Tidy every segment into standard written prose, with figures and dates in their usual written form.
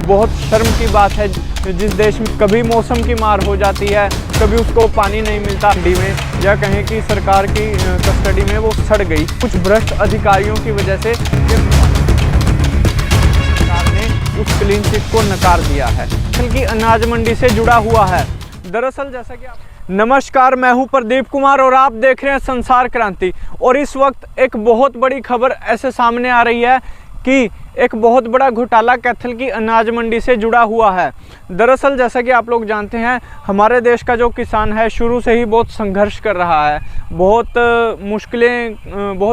बहुत शर्म की बात है जिस देश में कभी मौसम की मार हो जाती है, कभी उसको पानी नहीं मिलता मंडी में, या कहें कि सरकार की कस्टडी में वो सड़ गई। कुछ भ्रष्ट अधिकारियों की वजह से सरकार ने उस क्लीन चिट को नकार दिया है, बल्कि अनाज मंडी से जुड़ा हुआ है। दरअसल जैसा कि नमस्कार, मैं हूं प्रदीप कुमार और आप देख रहे हैं संसार क्रांति। और इस वक्त एक बहुत बड़ी खबर ऐसे सामने आ रही है कि एक बहुत बड़ा घोटाला कैथल की अनाज मंडी से जुड़ा हुआ है। दरअसल जैसा कि आप लोग जानते हैं, हमारे देश का जो किसान है शुरू से ही बहुत संघर्ष कर रहा है, बहुत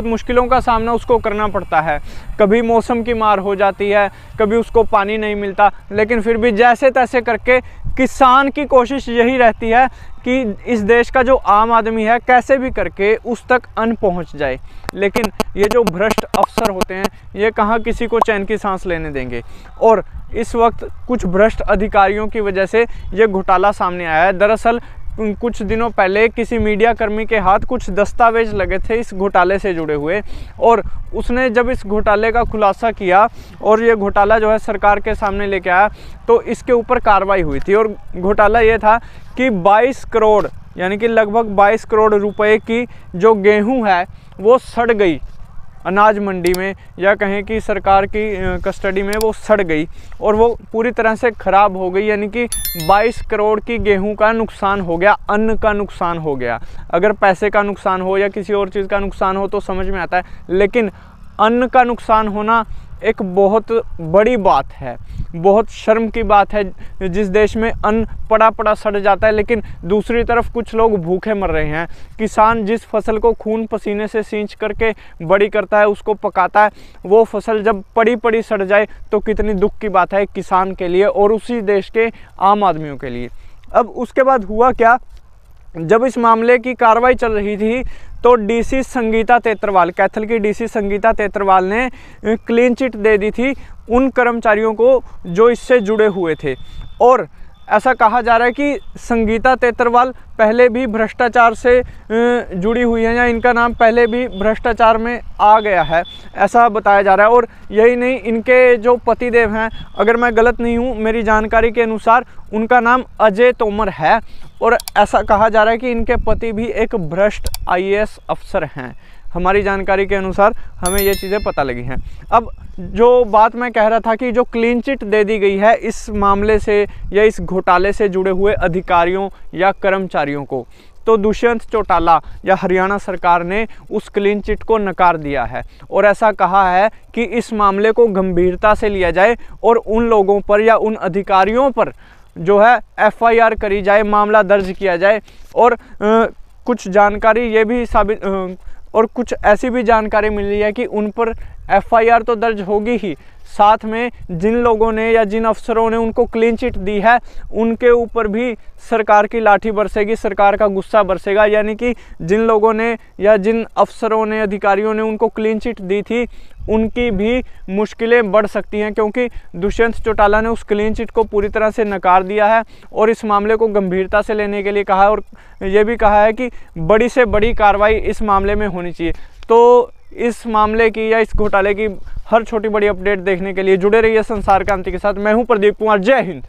मुश्किलों का सामना उसको करना पड़ता है। कभी मौसम की मार हो जाती है, कभी उसको पानी नहीं मिलता, लेकिन फिर भी जैसे तैसे करके किसान की कोशिश यही रहती है कि इस देश का जो आम आदमी है कैसे भी करके उस तक अन्न पहुंच जाए। लेकिन ये जो भ्रष्ट अफसर होते हैं, ये कहाँ किसी को चैन की सांस लेने देंगे। और इस वक्त कुछ भ्रष्ट अधिकारियों की वजह से ये घोटाला सामने आया है। दरअसल कुछ दिनों पहले किसी मीडिया कर्मी के हाथ कुछ दस्तावेज लगे थे इस घोटाले से जुड़े हुए, और उसने जब इस घोटाले का खुलासा किया और ये घोटाला जो है सरकार के सामने लेके आया, तो इसके ऊपर कार्रवाई हुई थी। और घोटाला ये था कि 22 करोड़ यानी कि लगभग 22 करोड़ रुपए की जो गेहूं है वो सड़ गई अनाज मंडी में, या कहें कि सरकार की कस्टडी में वो सड़ गई और वो पूरी तरह से ख़राब हो गई। यानी कि 22 करोड़ की गेहूं का नुकसान हो गया, अन्न का नुकसान हो गया। अगर पैसे का नुकसान हो या किसी और चीज़ का नुकसान हो तो समझ में आता है, लेकिन अन्न का नुकसान होना एक बहुत बड़ी बात है, बहुत शर्म की बात है जिस देश में अन्न पड़ा पड़ा सड़ जाता है, लेकिन दूसरी तरफ कुछ लोग भूखे मर रहे हैं। किसान जिस फसल को खून पसीने से सींच करके बड़ी करता है, उसको पकाता है, वो फसल जब पड़ी पड़ी सड़ जाए तो कितनी दुख की बात है किसान के लिए और उसी देश के आम आदमियों के लिए। अब उसके बाद हुआ क्या, जब इस मामले की कार्रवाई चल रही थी तो डीसी संगीता तेतरवाल, कैथल की डीसी संगीता तेतरवाल ने क्लीन चिट दे दी थी उन कर्मचारियों को जो इससे जुड़े हुए थे। और ऐसा कहा जा रहा है कि संगीता तेतरवाल पहले भी भ्रष्टाचार से जुड़ी हुई है, या इनका नाम पहले भी भ्रष्टाचार में आ गया है, ऐसा बताया जा रहा है। और यही नहीं, इनके जो पतिदेव हैं, अगर मैं गलत नहीं हूँ मेरी जानकारी के अनुसार, उनका नाम अजय तोमर है। और ऐसा कहा जा रहा है कि इनके पति भी एक भ्रष्ट IAS अफसर हैं। हमारी जानकारी के अनुसार हमें ये चीज़ें पता लगी हैं। अब जो बात मैं कह रहा था कि जो क्लीन चिट दे दी गई है इस मामले से या इस घोटाले से जुड़े हुए अधिकारियों या कर्मचारियों को, तो दुष्यंत चौटाला या हरियाणा सरकार ने उस क्लीन चिट को नकार दिया है और ऐसा कहा है कि इस मामले को गंभीरता से लिया जाए और उन लोगों पर या उन अधिकारियों पर जो है FIR करी जाए, मामला दर्ज किया जाए। और कुछ जानकारी ये भी और कुछ ऐसी भी जानकारी मिल रही है कि उन पर FIR तो दर्ज होगी ही, साथ में जिन लोगों ने या जिन अफसरों ने उनको क्लीन चिट दी है उनके ऊपर भी सरकार की लाठी बरसेगी, सरकार का गुस्सा बरसेगा। यानी कि जिन लोगों ने या जिन अफसरों ने, अधिकारियों ने उनको क्लीन चिट दी थी, उनकी भी मुश्किलें बढ़ सकती हैं, क्योंकि दुष्यंत चौटाला ने उस क्लीन चिट को पूरी तरह से नकार दिया है और इस मामले को गंभीरता से लेने के लिए कहा है। और ये भी कहा है कि बड़ी से बड़ी कार्रवाई इस मामले में होनी चाहिए। तो इस मामले की या इस घोटाले की हर छोटी बड़ी अपडेट देखने के लिए जुड़े रहिए संसार क्रांति के साथ। मैं हूं प्रदीप कुमार। जय हिंद।